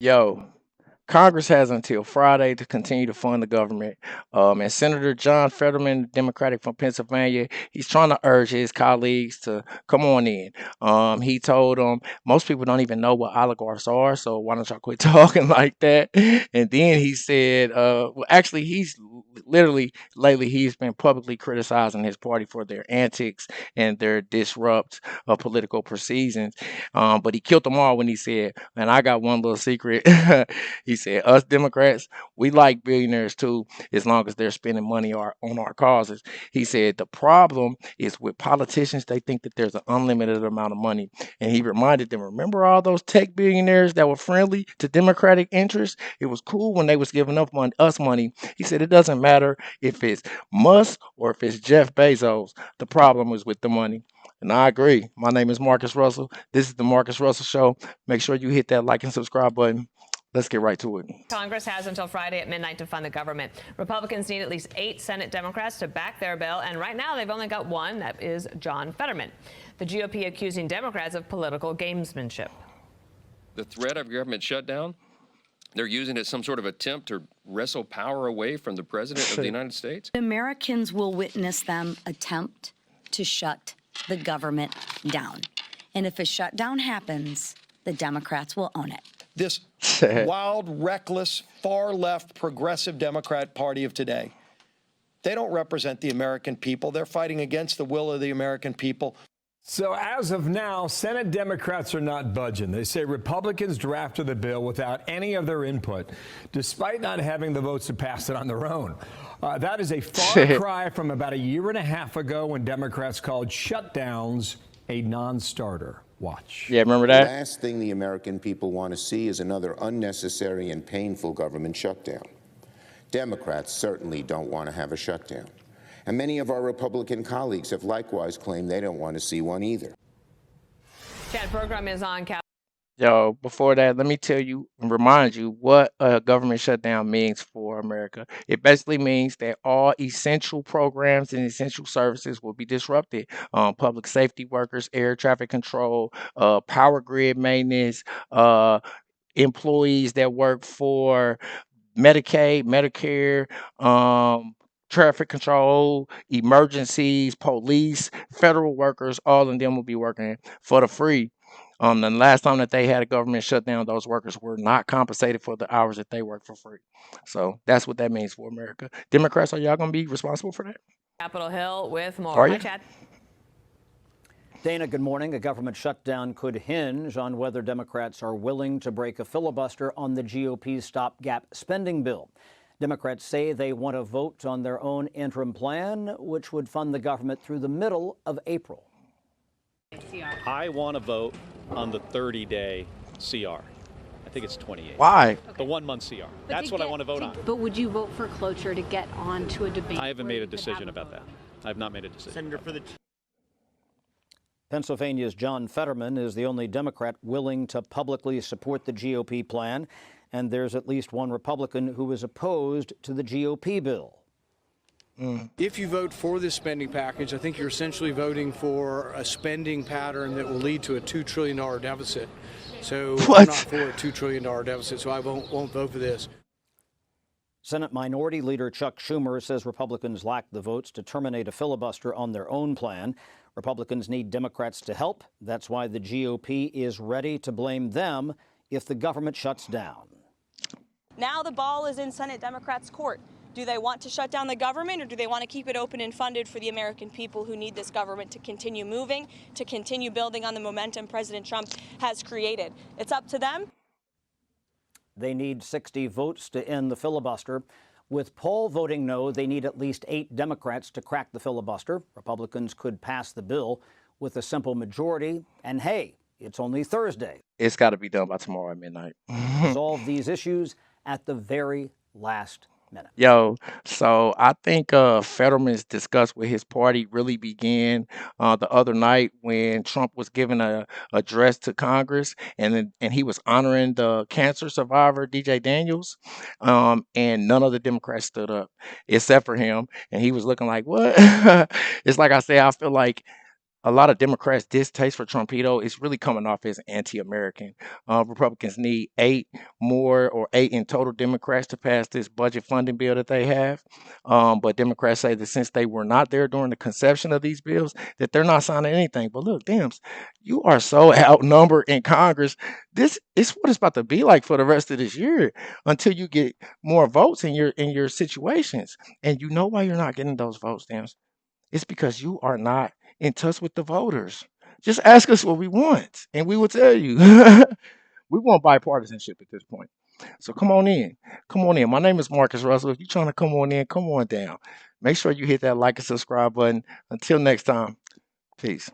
Yo, Congress has until Friday to continue to fund the government. And Senator John Fetterman, Democratic from Pennsylvania, he's trying to urge his colleagues to come on in. He told them most people don't even know what oligarchs are, so why don't y'all quit talking like that? And then he said, well, actually, he's literally lately he's been publicly criticizing his party for their antics and their disrupt of political proceedings. But he killed them all when he said, "And I got one little secret." He said, "Us Democrats, we like billionaires too, as long as they're spending money on our causes." He said, "The problem is with politicians, they think that there's an unlimited amount of money." And he reminded them, remember all those tech billionaires that were friendly to Democratic interests? It was cool when they was giving us money. He said, it doesn't matter if it's Musk or if it's Jeff Bezos. The problem is with the money. And I agree. My name is Marcus Russell. This is the Marcus Russell Show. Make sure you hit that like and subscribe button. Let's get right to it. Congress has until Friday at midnight to fund the government. Republicans need at least 8 Senate Democrats to back their bill, and right now they've only got one. That is John Fetterman. The GOP accusing Democrats of political gamesmanship. The threat of government shutdown, they're using it as some sort of attempt to wrestle power away from the president of the United States. Americans will witness them attempt to shut the government down. And if a shutdown happens, the Democrats will own it. This wild, reckless, far-left, progressive Democrat Party of today, they don't represent the American people. They're fighting against the will of the American people. So as of now, Senate Democrats are not budging. They say Republicans drafted the bill without any of their input, despite not having the votes to pass it on their own. That is a far cry from about a year and a half ago when Democrats called shutdowns a non-starter. Watch. Yeah, remember that? The last thing the American people want to see is another unnecessary and painful government shutdown. Democrats certainly don't want to have a shutdown. And many of our Republican colleagues have likewise claimed they don't want to see one either. Chad, program is on. Yo, before that, let me tell you and remind you what a government shutdown means for America. It basically means that all essential programs and essential services will be disrupted. Public safety workers, air traffic control, power grid maintenance, employees that work for Medicaid, Medicare, traffic control, emergencies, police, federal workers, all of them will be working for the free. The last time that they had a government shutdown, those workers were not compensated for the hours that they worked for free. So that's what that means for America. Democrats, are y'all going to be responsible for that? Capitol Hill with more. Are you? Hi, Chad. Dana, good morning. A government shutdown could hinge on whether Democrats are willing to break a filibuster on the GOP's stopgap spending bill. Democrats say they want to vote on their own interim plan, which would fund the government through the middle of April. I want to vote on the 30-day CR. I think it's 28. Why? The 1-month CR. That's what I want to vote on. But would you vote for cloture to get on to a debate? I haven't made a decision about that. I have not made a decision. Senator, for the Pennsylvania's John Fetterman is the only Democrat willing to publicly support the GOP plan, and there's at least one Republican who is opposed to the GOP bill. If you vote for this spending package, I think you're essentially voting for a spending pattern that will lead to a $2 trillion deficit. So I'm not for a $2 trillion deficit, so I won't vote for this. Senate Minority Leader Chuck Schumer says Republicans lack the votes to terminate a filibuster on their own plan. Republicans need Democrats to help. That's why the GOP is ready to blame them if the government shuts down. Now the ball is in Senate Democrats' court. Do they want to shut down the government, or do they want to keep it open and funded for the American people who need this government to continue moving, to continue building on the momentum President Trump has created? It's up to them. They need 60 votes to end the filibuster. With poll voting no, they need at least 8 Democrats to crack the filibuster. Republicans could pass the bill with a simple majority. And hey, it's only Thursday. It's got to be done by tomorrow at midnight. Solve these issues at the very last minute. Yo, so I think Fetterman's disgust with his party really began the other night when Trump was giving a address to Congress, and he was honoring the cancer survivor DJ Daniels, and none of the Democrats stood up except for him, and he was looking like, what? It's like I say, I feel like a lot of Democrats' distaste for Trumpito is really coming off as anti-American. Republicans need 8 in total Democrats to pass this budget funding bill that they have. But Democrats say that since they were not there during the conception of these bills, that they're not signing anything. But look, Dems, you are so outnumbered in Congress. This is what it's about to be like for the rest of this year until you get more votes in your situations. And you know why you're not getting those votes, Dems? It's because you are not in touch with the voters. Just ask us what we want, and we will tell you. We want bipartisanship at this point. So come on in. Come on in. My name is Marcus Russell. If you're trying to come on in, come on down. Make sure you hit that like and subscribe button. Until next time, peace.